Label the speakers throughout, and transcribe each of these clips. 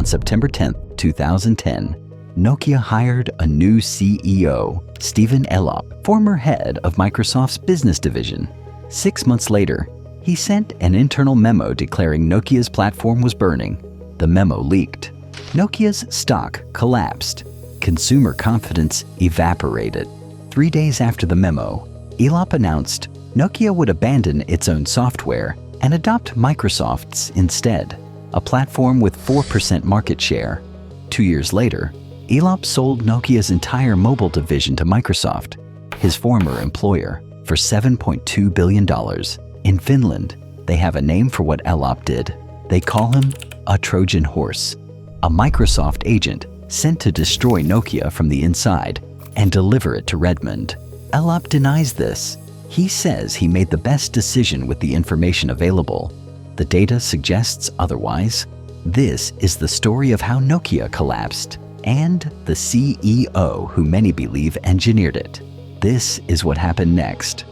Speaker 1: September 10, 2010, Nokia hired a new CEO, Stephen Elop, former head of Microsoft's business division. 6 months later, he sent an internal memo declaring Nokia's platform was burning. The memo leaked. Nokia's stock collapsed. Consumer confidence evaporated. 3 days after the memo, Elop announced Nokia would abandon its own software and adopt Microsoft's instead, a platform with 4% market share. 2 years later, Elop sold Nokia's entire mobile division to Microsoft, his former employer, for $7.2 billion. In Finland, they have a name for what Elop did. They call him a Trojan horse, a Microsoft agent sent to destroy Nokia from the inside and deliver it to Redmond. Elop denies this. He says he made the best decision with the information available. The data suggests otherwise. This is the story of how Nokia collapsed and the CEO who many believe engineered it. This is what happened next.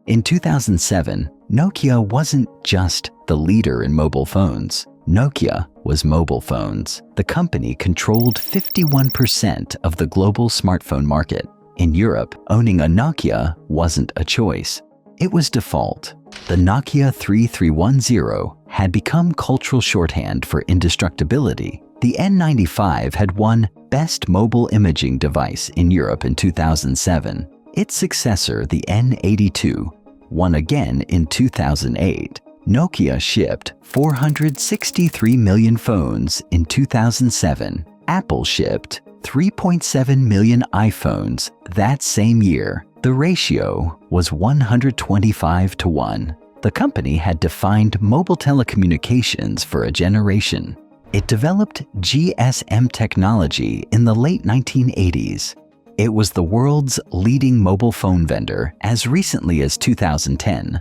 Speaker 1: In 2007, Nokia wasn't just the leader in mobile phones. Nokia was mobile phones. The company controlled 51% of the global smartphone market. In Europe, owning a Nokia wasn't a choice. It was default. The Nokia 3310 had become cultural shorthand for indestructibility. The N95 had won Best Mobile Imaging Device in Europe in 2007. Its successor, the N82, won again in 2008. Nokia shipped 463 million phones in 2007. Apple shipped 3.7 million iPhones that same year. The ratio was 125:1. The company had defined mobile telecommunications for a generation. It developed GSM technology in the late 1980s. It was the world's leading mobile phone vendor as recently as 2010.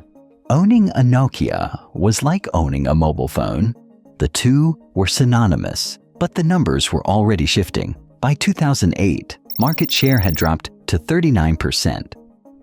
Speaker 1: Owning a Nokia was like owning a mobile phone. The two were synonymous, but the numbers were already shifting. By 2008, market share had dropped to 39%.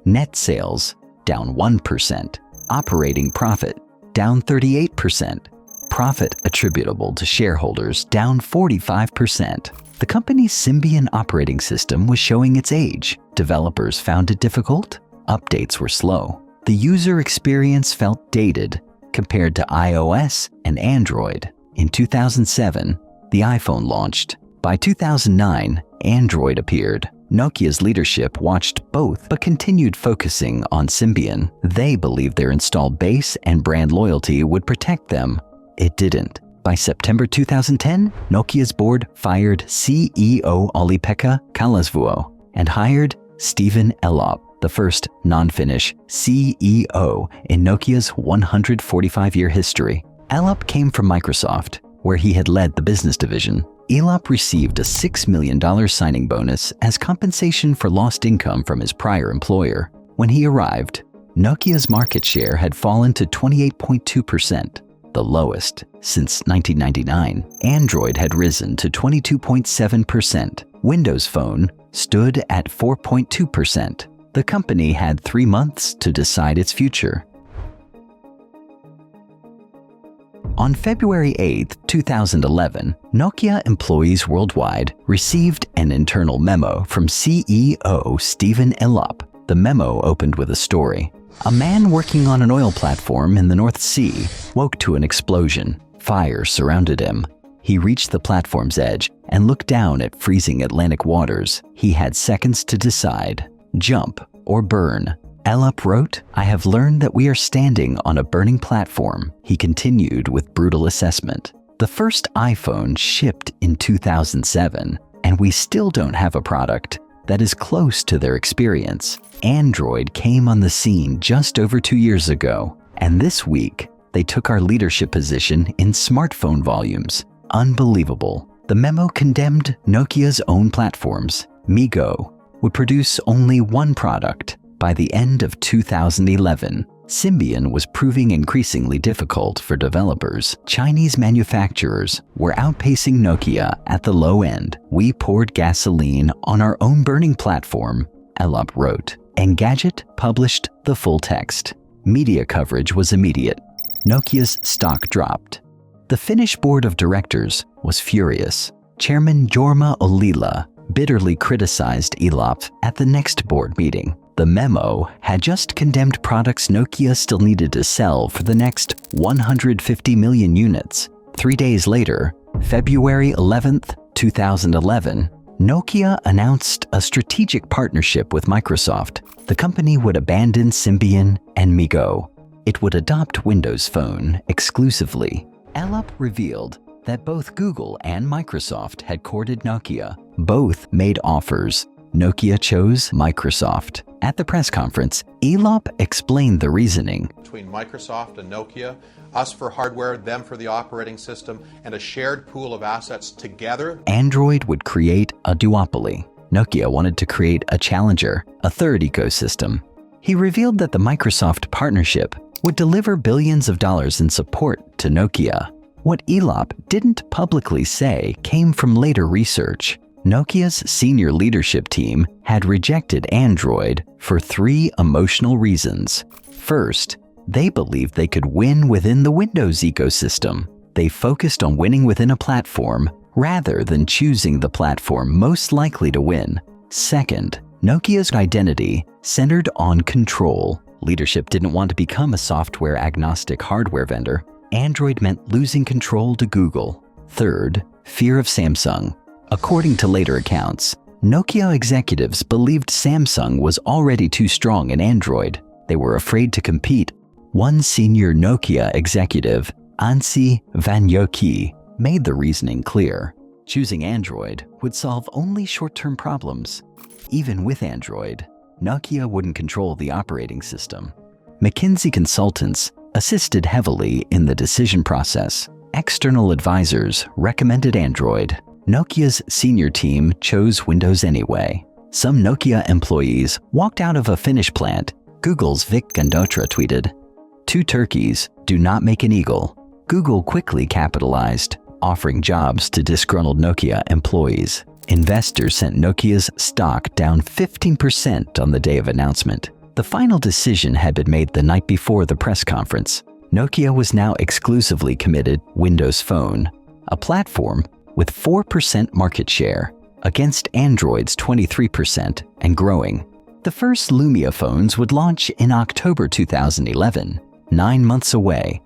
Speaker 1: Net sales down 1%. Operating profit down 38%. Profit attributable to shareholders down 45%. The company's Symbian operating system was showing its age. Developers found it difficult. Updates were slow. The user experience felt dated compared to iOS and Android. In 2007, the iPhone launched. By 2009, Android appeared. Nokia's leadership watched both but continued focusing on Symbian. They believed their installed base and brand loyalty would protect them. It didn't. By September 2010, Nokia's board fired CEO Olli-Pekka Kallasvuo and hired Stephen Elop, the first non-Finnish CEO in Nokia's 145-year history. Elop came from Microsoft, where he had led the business division. Elop received a $6 million signing bonus as compensation for lost income from his prior employer. When he arrived, Nokia's market share had fallen to 28.2%, the lowest since 1999. Android had risen to 22.7%. Windows Phone stood at 4.2%. The company had 3 months to decide its future. On February 8, 2011, Nokia employees worldwide received an internal memo from CEO Stephen Elop. The memo opened with a story. A man working on an oil platform in the North Sea woke to an explosion. Fire surrounded him. He reached the platform's edge and looked down at freezing Atlantic waters. He had seconds to decide: jump or burn. Elop wrote, "I have learned that we are standing on a burning platform." He continued with brutal assessment. The first iPhone shipped in 2007, and we still don't have a product that is close to their experience. Android came on the scene just over 2 years ago, and this week, they took our leadership position in smartphone volumes. Unbelievable. The memo condemned Nokia's own platforms. MeeGo would produce only one product. By the end of 2011, Symbian was proving increasingly difficult for developers. Chinese manufacturers were outpacing Nokia at the low end. "We poured gasoline on our own burning platform," Elop wrote. Engadget published the full text. Media coverage was immediate. Nokia's stock dropped. The Finnish board of directors was furious. Chairman Jorma Ollila bitterly criticized Elop at the next board meeting. The memo had just condemned products Nokia still needed to sell for the next 150 million units. 3 days later, February 11, 2011, Nokia announced a strategic partnership with Microsoft. The company would abandon Symbian and MeeGo. It would adopt Windows Phone exclusively. Elop revealed that both Google and Microsoft had courted Nokia. Both made offers. Nokia chose Microsoft. At the press conference, Elop explained the reasoning.
Speaker 2: Between Microsoft and Nokia, us for hardware, them for the operating system, and a shared pool of assets together,
Speaker 1: Android would create a duopoly. Nokia wanted to create a challenger, a third ecosystem. He revealed that the Microsoft partnership would deliver billions of dollars in support to Nokia. What Elop didn't publicly say came from later research. Nokia's senior leadership team had rejected Android for 3 emotional reasons. First, they believed they could win within the Windows ecosystem. They focused on winning within a platform rather than choosing the platform most likely to win. Second, Nokia's identity centered on control. Leadership didn't want to become a software-agnostic hardware vendor. Android meant losing control to Google. Third, fear of Samsung. According to later accounts, Nokia executives believed Samsung was already too strong in Android. They were afraid to compete. One senior Nokia executive, Anssi Vanjoki, made the reasoning clear. Choosing Android would solve only short-term problems. Even with Android, Nokia wouldn't control the operating system. McKinsey consultants assisted heavily in the decision process. External advisors recommended Android. Nokia's senior team chose Windows anyway. Some Nokia employees walked out of a Finnish plant. Google's Vic Gandotra tweeted, "Two turkeys do not make an eagle." Google quickly capitalized, offering jobs to disgruntled Nokia employees. Investors sent Nokia's stock down 15% on the day of announcement. The final decision had been made the night before the press conference. Nokia was now exclusively committed Windows Phone, a platform with 4% market share against Android's 23% and growing. The first Lumia phones would launch in October 2011, 9 months away.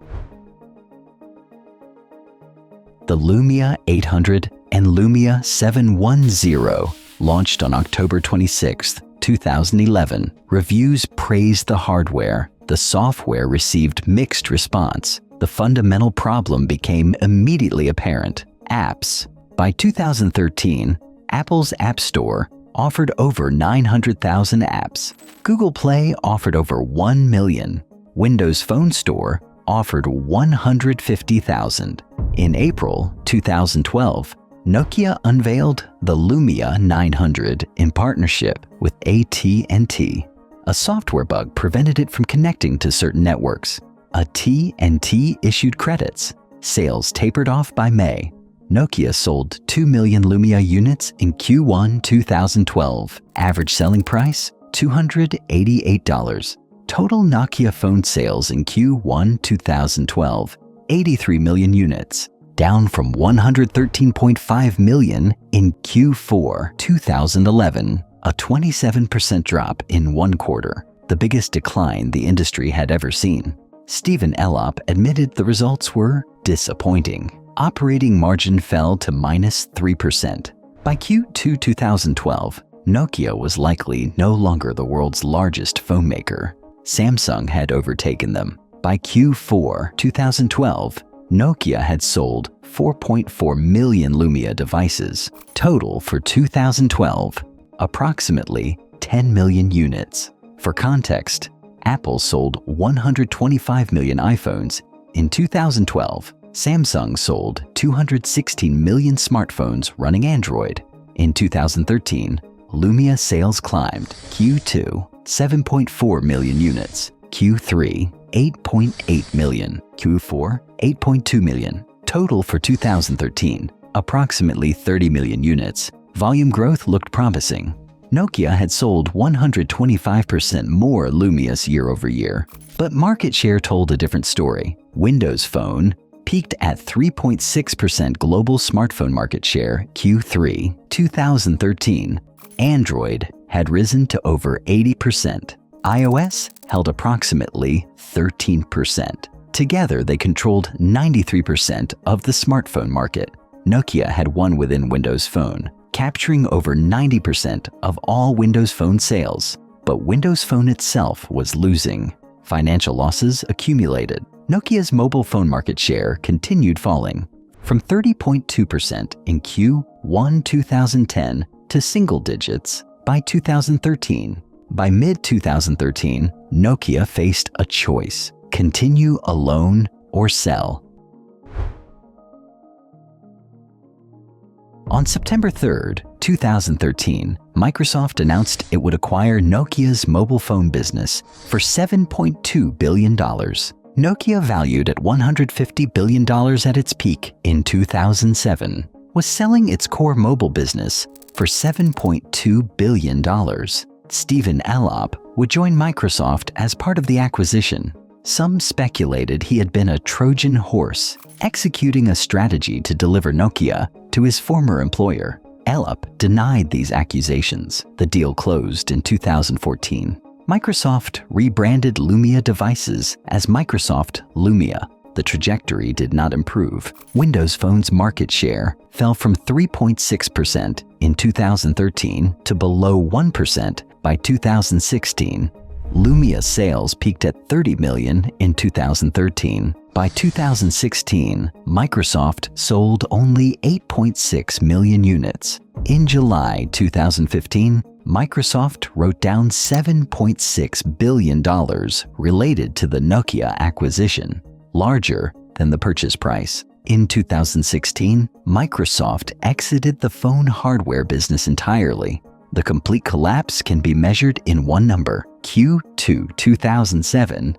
Speaker 1: The Lumia 800 and Lumia 710 launched on October 26, 2011. Reviews praised the hardware. The software received mixed response. The fundamental problem became immediately apparent. Apps. By 2013, Apple's App Store offered over 900,000 apps. Google Play offered over 1 million. Windows Phone Store offered 150,000. In April 2012, Nokia unveiled the Lumia 900 in partnership with AT&T. A software bug prevented it from connecting to certain networks. AT&T issued credits. Sales tapered off by May. Nokia sold 2 million Lumia units in Q1 2012. Average selling price, $288. Total Nokia phone sales in Q1 2012, 83 million units, down from 113.5 million in Q4 2011, a 27% drop in 1 quarter, the biggest decline the industry had ever seen. Stephen Elop admitted the results were disappointing. Operating margin fell to -3%. By Q2 2012, Nokia was likely no longer the world's largest phone maker. Samsung had overtaken them. By Q4 2012, Nokia had sold 4.4 million Lumia devices. Total for 2012, approximately 10 million units. For context, Apple sold 125 million iPhones in 2012. Samsung sold 216 million smartphones running Android. In 2013, Lumia sales climbed. Q2, 7.4 million units. Q3, 8.8 million. Q4, 8.2 million. Total for 2013, approximately 30 million units. Volume growth looked promising. Nokia had sold 125% more Lumias year over year. But market share told a different story. Windows Phone peaked at 3.6% global smartphone market share Q3 2013. Android had risen to over 80%. iOS held approximately 13%. Together, they controlled 93% of the smartphone market. Nokia had won within Windows Phone, capturing over 90% of all Windows Phone sales. But Windows Phone itself was losing. Financial losses accumulated. Nokia's mobile phone market share continued falling, from 30.2% in Q1 2010 to single digits by 2013. By mid-2013, Nokia faced a choice: continue alone or sell. On September 3, 2013, Microsoft announced it would acquire Nokia's mobile phone business for $7.2 billion. Nokia, valued at $150 billion at its peak in 2007, was selling its core mobile business for $7.2 billion. Stephen Elop would join Microsoft as part of the acquisition. Some speculated he had been a Trojan horse, executing a strategy to deliver Nokia to his former employer. Elop denied these accusations. The deal closed in 2014. Microsoft rebranded Lumia devices as Microsoft Lumia. The trajectory did not improve. Windows Phone's market share fell from 3.6% in 2013 to below 1% by 2016. Lumia sales peaked at 30 million in 2013. By 2016, Microsoft sold only 8.6 million units. In July 2015, Microsoft wrote down $7.6 billion related to the Nokia acquisition, larger than the purchase price. In 2016, Microsoft exited the phone hardware business entirely. The complete collapse can be measured in one number: Q2 2007.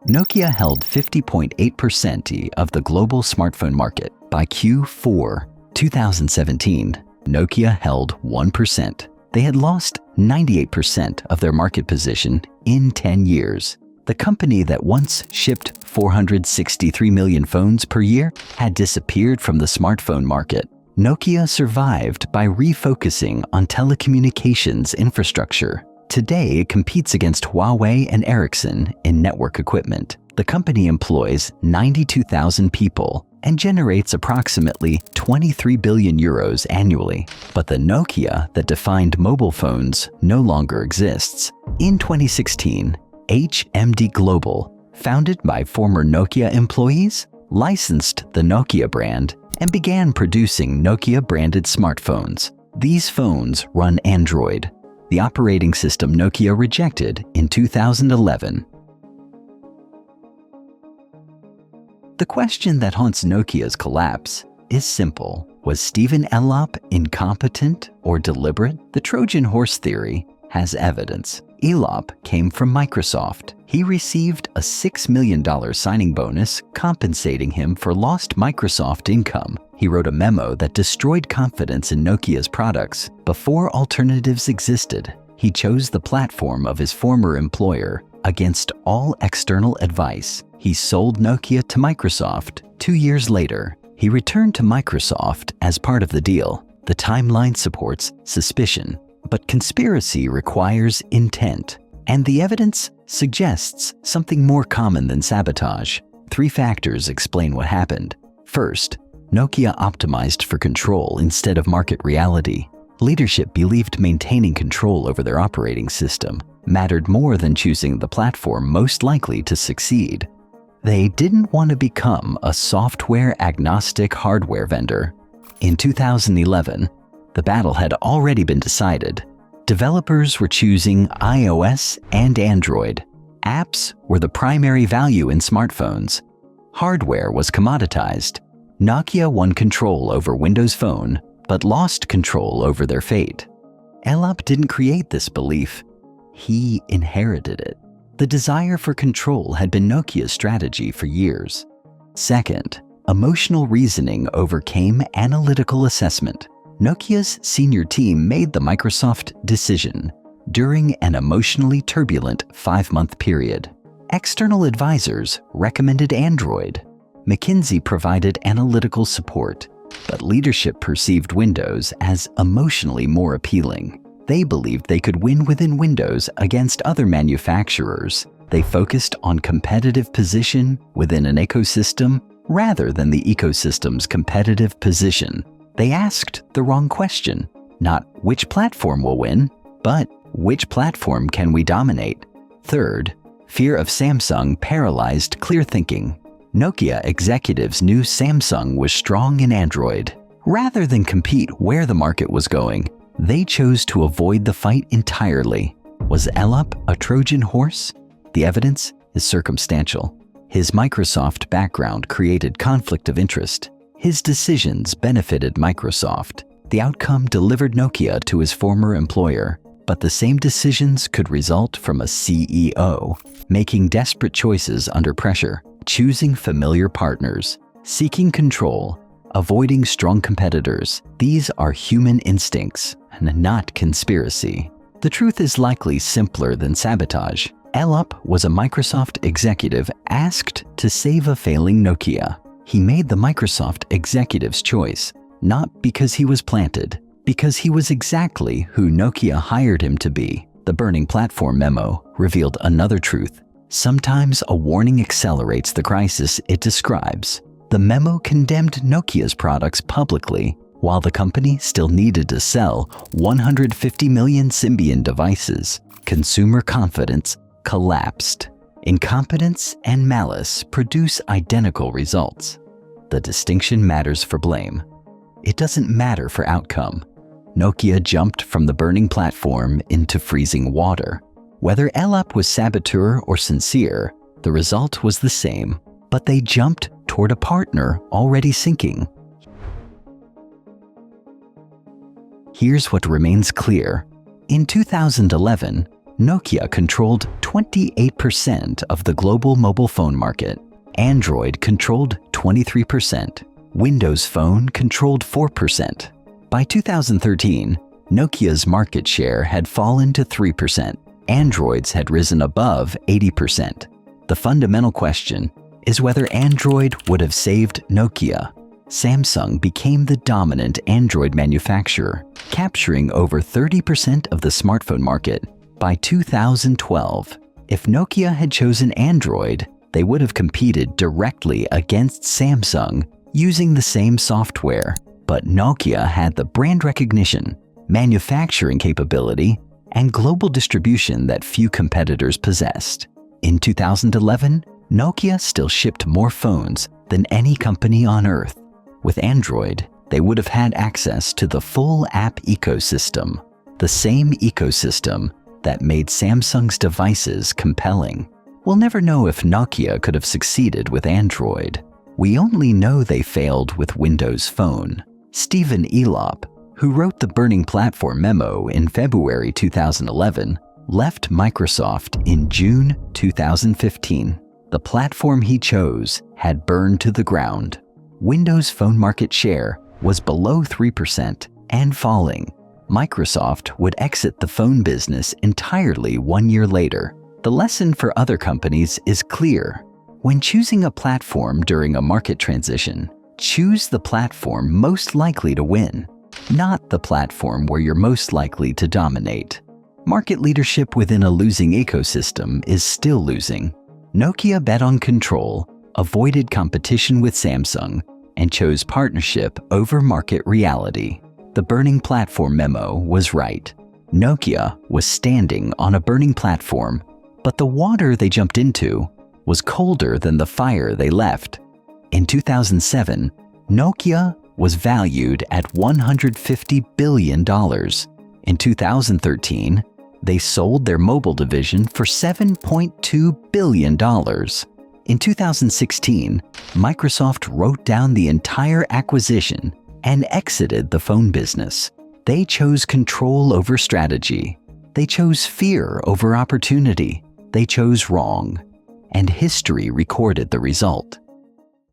Speaker 1: Nokia held 50.8% of the global smartphone market. By Q4 2017, Nokia held 1%. They had lost 98% of their market position in 10 years. The company that once shipped 463 million phones per year had disappeared from the smartphone market. Nokia survived by refocusing on telecommunications infrastructure. Today, it competes against Huawei and Ericsson in network equipment. The company employs 92,000 people and generates approximately 23 billion euros annually. But the Nokia that defined mobile phones no longer exists. In 2016, HMD Global, founded by former Nokia employees, licensed the Nokia brand and began producing Nokia-branded smartphones. These phones run Android, the operating system Nokia rejected in 2011. The question that haunts Nokia's collapse is simple. Was Stephen Elop incompetent or deliberate? The Trojan horse theory has evidence. Elop came from Microsoft. He received a $6 million signing bonus compensating him for lost Microsoft income. He wrote a memo that destroyed confidence in Nokia's products. Before alternatives existed, he chose the platform of his former employer against all external advice. He sold Nokia to Microsoft. 2 years later, he returned to Microsoft as part of the deal. The timeline supports suspicion, but conspiracy requires intent, and the evidence suggests something more common than sabotage. 3 factors explain what happened. First, Nokia optimized for control instead of market reality. Leadership believed maintaining control over their operating system mattered more than choosing the platform most likely to succeed. They didn't want to become a software-agnostic hardware vendor. In 2011, the battle had already been decided. Developers were choosing iOS and Android. Apps were the primary value in smartphones. Hardware was commoditized. Nokia won control over Windows Phone, but lost control over their fate. Elop didn't create this belief. He inherited it. The desire for control had been Nokia's strategy for years. Second, emotional reasoning overcame analytical assessment. Nokia's senior team made the Microsoft decision during an emotionally turbulent 5-month period. External advisors recommended Android. McKinsey provided analytical support, but leadership perceived Windows as emotionally more appealing. They believed they could win within Windows against other manufacturers. They focused on competitive position within an ecosystem rather than the ecosystem's competitive position. They asked the wrong question. Not which platform will win, but which platform can we dominate? Third, fear of Samsung paralyzed clear thinking. Nokia executives knew Samsung was strong in Android. Rather than compete where the market was going, they chose to avoid the fight entirely. Was Elop a Trojan horse? The evidence is circumstantial. His Microsoft background created conflict of interest. His decisions benefited Microsoft. The outcome delivered Nokia to his former employer, but the same decisions could result from a CEO making desperate choices under pressure, choosing familiar partners, seeking control, avoiding strong competitors. These are human instincts and not conspiracy. The truth is likely simpler than sabotage. Elop was a Microsoft executive asked to save a failing Nokia. He made the Microsoft executive's choice, not because he was planted, because he was exactly who Nokia hired him to be. The burning platform memo revealed another truth. Sometimes a warning accelerates the crisis it describes. The memo condemned Nokia's products publicly, while the company still needed to sell 150 million Symbian devices. Consumer confidence collapsed. Incompetence and malice produce identical results. The distinction matters for blame. It doesn't matter for outcome. Nokia jumped from the burning platform into freezing water. Whether Elop was saboteur or sincere, the result was the same, but they jumped toward a partner already sinking. Here's what remains clear. In 2011, Nokia controlled 28% of the global mobile phone market. Android controlled 23%. Windows Phone controlled 4%. By 2013, Nokia's market share had fallen to 3%. Androids had risen above 80%. The fundamental question is whether Android would have saved Nokia. Samsung became the dominant Android manufacturer, capturing over 30% of the smartphone market. By 2012, if Nokia had chosen Android, they would have competed directly against Samsung using the same software. But Nokia had the brand recognition, manufacturing capability, and global distribution that few competitors possessed. In 2011, Nokia still shipped more phones than any company on Earth. With Android, they would have had access to the full app ecosystem, the same ecosystem that made Samsung's devices compelling. We'll never know if Nokia could have succeeded with Android. We only know they failed with Windows Phone. Stephen Elop, who wrote the burning platform memo in February 2011, left Microsoft in June 2015. The platform he chose had burned to the ground. Windows Phone market share was below 3% and falling. Microsoft would exit the phone business entirely 1 year later. The lesson for other companies is clear. When choosing a platform during a market transition, choose the platform most likely to win, not the platform where you're most likely to dominate. Market leadership within a losing ecosystem is still losing. Nokia bet on control, avoided competition with Samsung, and chose partnership over market reality. The burning platform memo was right. Nokia was standing on a burning platform, but the water they jumped into was colder than the fire they left. In 2007, Nokia was valued at $150 billion. In 2013, they sold their mobile division for $7.2 billion. In 2016, Microsoft wrote down the entire acquisition and exited the phone business. They chose control over strategy. They chose fear over opportunity. They chose wrong. And history recorded the result.